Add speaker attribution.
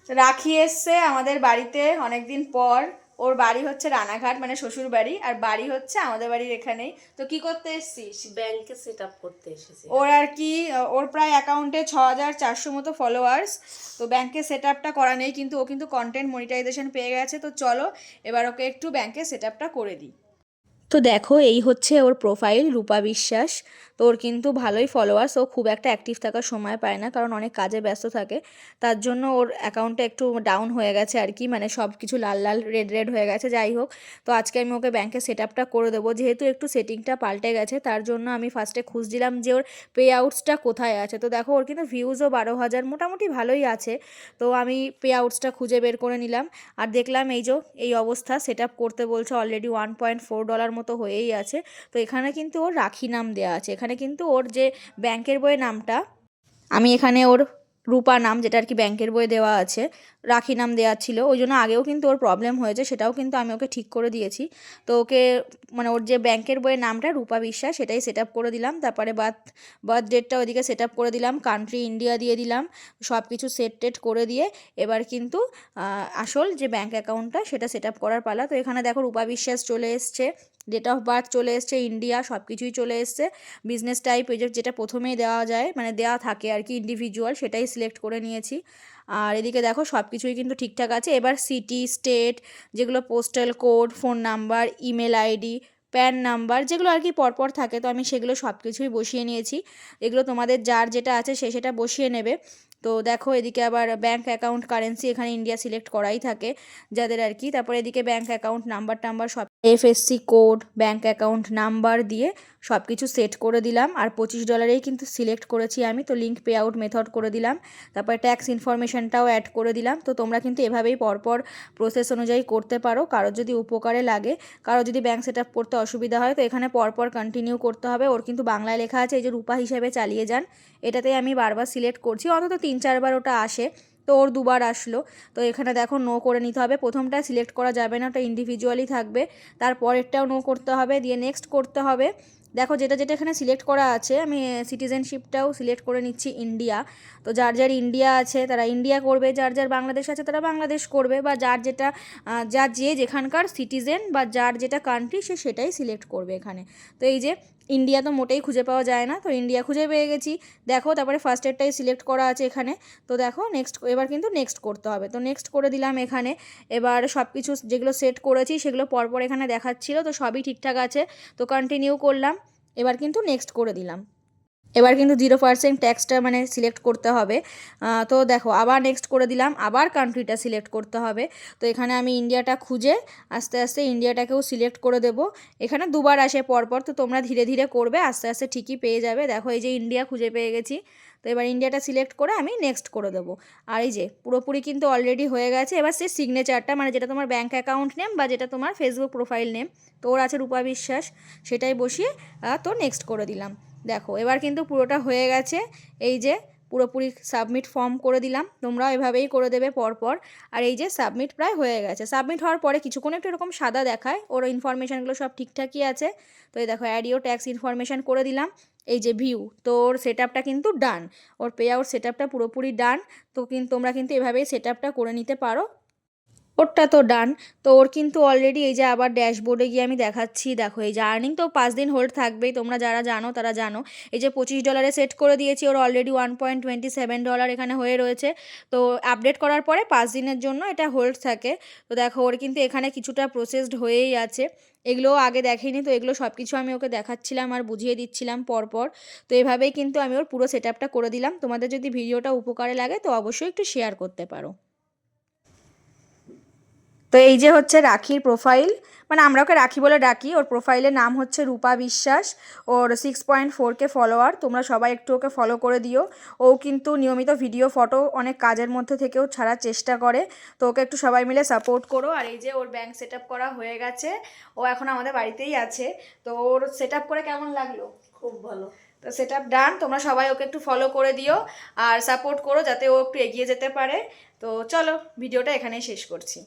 Speaker 1: রাখি এসছে আমাদের বাড়িতে অনেকদিন পর। ওর বাড়ি হচ্ছে রানাঘাট, মানে শ্বশুর বাড়ি, আর বাড়ি হচ্ছে আমাদের বাড়ির এখানেই। তো কি করতে এসছিস?
Speaker 2: ব্যাংকে সেট আপ করতে এসেছি।
Speaker 1: ওর আর কি, ওর প্রায় অ্যাকাউন্টে 6,400 মতো ফলোয়ার্স। তো ব্যাংকে সেট আপটা করা নেই, কিন্তু ও কিন্তু কন্টেন্ট মনিটাইজেশন পেয়ে গেছে। তো চলো এবার ওকে একটু ব্যাংকে সেট আপটা করে দিই। তো দেখো এই হচ্ছে ওর প্রোফাইল, রূপা বিশ্বাস। তো ওর কিন্তু ভালোই ফলোয়ার্স। ও খুব একটা অ্যাক্টিভ থাকার সময় পায় না, কারণ অনেক কাজে ব্যস্ত থাকে। তার জন্য ওর অ্যাকাউন্টটা একটু ডাউন হয়ে গেছে আর কি, মানে সব কিছু লাল লাল রেড রেড হয়ে গেছে। যাই হোক, তো আজকে আমি ওকে ব্যাংকে সেট আপটা করে দেবো। যেহেতু একটু সেটিংটা পাল্টে গেছে, তার জন্য আমি ফার্স্টে খুঁজছিলাম যে ওর পে আউটসটা কোথায় আছে। তো দেখো ওর কিন্তু ভিউজও 12,000 মোটামুটি ভালোই আছে। তো আমি পে আউটসটা খুঁজে বের করে নিলাম, আর দেখলাম এই যে এই অবস্থা। সেট আপ করতে বলছে, অলরেডি $1.4 মতো হয়েই আছে। তো এখানে কিন্তু ওর রাখি নাম দেওয়া আছে। এখানে কিন্তু ওর যে ব্যাংকের বইয়ের নামটা, আমি এখানে ওর রূপা নাম, যেটা আর কি ব্যাংকের বইয়ে দেওয়া আছে, রাখি নাম দেওয়া ছিল। ওই জন্য আগেও কিন্তু ওর প্রবলেম হয়েছে, সেটাও কিন্তু আমি ওকে ঠিক করে দিয়েছি। তো ওকে মানে ওর যে ব্যাংকের বইয়ের নামটা রূপা বিশ্বাস, সেটাই সেট আপ করে দিলাম। তারপরে বার্থ ডেটটা ওইদিকে সেট আপ করে দিলাম, কান্ট্রি ইন্ডিয়া দিয়ে দিলাম। সব কিছু সেট টেট করে দিয়ে এবার কিন্তু আসল যে ব্যাংক অ্যাকাউন্টটা সেটা সেট আপ করার পালা। তো এখানে দেখো রূপা বিশ্বাস চলে এসছে, ডেট অফ বার্থ চলে এসছে, ইন্ডিয়া, সব কিছুই চলে এসছে। বিজনেস টাইপ এই যেটা প্রথমেই দেওয়া যায়, মানে দেওয়া থাকে আর কি ইন্ডিভিজুয়াল, সেটাই সিলেক্ট করে নিয়েছি। আর এদিকে দেখো সব কিছুই কিন্তু ঠিকঠাক আছে। এবার সিটি, স্টেট, যেগুলো postal code, phone number, email ID, pan number, যেগুলো আর কি পরপর থাকে, তো আমি সেগুলো সব কিছুই বসিয়ে নিয়েছি। এগুলো তোমাদের যার যেটা আছে সে সেটা বসিয়ে নেবে। তো দেখো এদিকে আবার ব্যাঙ্ক অ্যাকাউন্ট কারেন্সি, এখানে ইন্ডিয়া সিলেক্ট করাই থাকে যাদের আর কি। তারপরে এদিকে ব্যাঙ্ক অ্যাকাউন্ট নাম্বার টাম্বার সব, FSC code, bank account number দিয়ে সব কিছু সেট করে দিলাম। আর $25 কিন্তু সিলেক্ট করেছি আমি, তো লিঙ্ক পে আউট মেথড করে দিলাম। তারপরে ট্যাক্স ইনফরমেশনটাও অ্যাড করে দিলাম। তো তোমরা কিন্তু এভাবেই পরপর প্রসেস অনুযায়ী করতে পারো, কারোর যদি উপকারে লাগে, কারো যদি ব্যাঙ্ক সেট আপ করতে অসুবিধা হয়, তো এখানে পরপর কন্টিনিউ করতে হবে। ওর কিন্তু বাংলায় লেখা আছে, এই যে রূপা হিসেবে চালিয়ে যান, এটাতেই আমি বারবার সিলেক্ট করছি, অন্তত 3-4 বার ওটা আসে। তো ওর দুবার আসলো। তো এখানে দেখো নো করে নিতে হবে, প্রথমটা সিলেক্ট করা যাবে না, ওটা ইন্ডিভিজুয়ালি থাকবে। তারপরেরটাও নো করতে হবে, দিয়ে নেক্সট করতে হবে। দেখো যেটা যেটা এখানে সিলেক্ট করা আছে, আমি সিটিজেনশিপটাও সিলেক্ট করে নিচ্ছি ইন্ডিয়া। তো যার যার ইন্ডিয়া আছে তারা ইন্ডিয়া করবে, যার যার বাংলাদেশ আছে তারা বাংলাদেশ করবে, বা যার যেটা যার যে যেখানকার সিটিজেন বা যার যেটা কান্ট্রি সে সেটাই সিলেক্ট করবে এখানে। তো এই যে ইন্ডিয়া তো মোটেই খুঁজে পাওয়া যায় না, তো ইন্ডিয়া খুঁজে পেয়ে গেছি। দেখো তারপরে ফার্স্টেরটাই সিলেক্ট করা আছে এখানে। তো দেখো নেক্সট, এবার কিন্তু নেক্সট করতে হবে, তো নেক্সট করে দিলাম এখানে। এবার সব কিছু যেগুলো সেট করেছি সেগুলো পরপর এখানে দেখাচ্ছিল, তো সবই ঠিকঠাক আছে। তো কন্টিনিউ করলাম, এবার কিন্তু নেক্সট করে দিলাম। এবার কিন্তু 0% ট্যাক্সটা মানে সিলেক্ট করতে হবে। তো দেখো আবার নেক্সট করে দিলাম, আবার কান্ট্রিটা সিলেক্ট করতে হবে। তো এখানে আমি ইন্ডিয়াটা খুঁজে আস্তে আস্তে ইন্ডিয়াটাকেও সিলেক্ট করে দেব। এখানে দুবার আসে পরপর, তো তোমরা ধীরে ধীরে করবে, আস্তে আস্তে ঠিকই পেয়ে যাবে। দেখো এই যে ইন্ডিয়া খুঁজে পেয়ে গেছি। তো এবার ইন্ডিয়াটা সিলেক্ট করে আমি নেক্সট করে দেবো। আর এই যে পুরোপুরি কিন্তু অলরেডি হয়ে গেছে। এবার সে সিগনেচারটা, মানে যেটা তোমার ব্যাঙ্ক অ্যাকাউন্ট নেম বা যেটা তোমার ফেসবুক প্রোফাইল নেম, তো ওর আছে রূপা বিশ্বাস, সেটাই বসিয়ে তো নেক্সট করে দিলাম। দেখো এবার কিন্তু পুরোটা হয়ে গেছে। এই যে পুরোপুরি সাবমিট ফর্ম করে দিলাম, তোমরাও এভাবেই করে দেবে পরপর। আর এই যে সাবমিট প্রায় হয়ে গেছে। সাবমিট হওয়ার পরে কিছুক্ষণ একটু এরকম সাদা দেখায়, ওর ইনফরমেশানগুলো সব ঠিকঠাকই আছে। তো এই দেখো অ্যাড ইউর ট্যাক্স ইনফরমেশান করে দিলাম। এই যে ভিউ, তো ওর সেট আপটা কিন্তু ডান, ওর পে আউট সেট আপটা পুরোপুরি ডান। তো কিন্তু তোমরা কিন্তু এভাবেই সেট আপটা করে নিতে পারো। ওরটা তো ডান। তো ওর কিন্তু অলরেডি এই যে আবার ড্যাশবোর্ডে গিয়ে আমি দেখাচ্ছি, দেখো এই যে আর্নিং তো 5 দিন হোল্ড থাকবেই, তোমরা যারা জানো তারা জানো। এই যে $25 সেট করে দিয়েছি, ওর অলরেডি $1.27 এখানে হয়ে রয়েছে। তো আপডেট করার পরে 5 দিনের জন্য এটা হোল্ড থাকে। তো দেখো ওর কিন্তু এখানে কিছুটা প্রসেসড হয়েই আছে। এগুলোও আগে দেখেনি, তো এগুলো সব কিছু আমি ওকে দেখাচ্ছিলাম আর বুঝিয়ে দিচ্ছিলাম পরপর। তো এভাবেই কিন্তু আমি ওর পুরো সেট আপটা করে দিলাম। তোমাদের যদি ভিডিওটা উপকারে লাগে তো অবশ্যই একটু শেয়ার করতে পারো। তো এই যে হচ্ছে রাখির প্রোফাইল, মানে আমরা ওকে রাখি বলে ডাকি। ওর প্রোফাইলের নাম হচ্ছে রূপা বিশ্বাস। ওর 6.4K ফলোয়ার, তোমরা সবাই একটু ওকে ফলো করে দিও। ও কিন্তু নিয়মিত ভিডিও, ফটো অনেক কাজের মধ্যে থেকেও ছাড়ার চেষ্টা করে। তো ওকে একটু সবাই মিলে সাপোর্ট করো। আর এই যে ওর ব্যাংক সেট আপ করা হয়ে গেছে, ও এখন আমাদের বাড়িতেই আছে। তো ওর সেট আপ করে কেমন লাগলো?
Speaker 2: খুব ভালো।
Speaker 1: তো সেট আপ ডান, তোমরা সবাই ওকে একটু ফলো করে দিও আর সাপোর্ট করো যাতে ও একটু এগিয়ে যেতে পারে। তো চলো ভিডিওটা এখানেই শেষ করছি।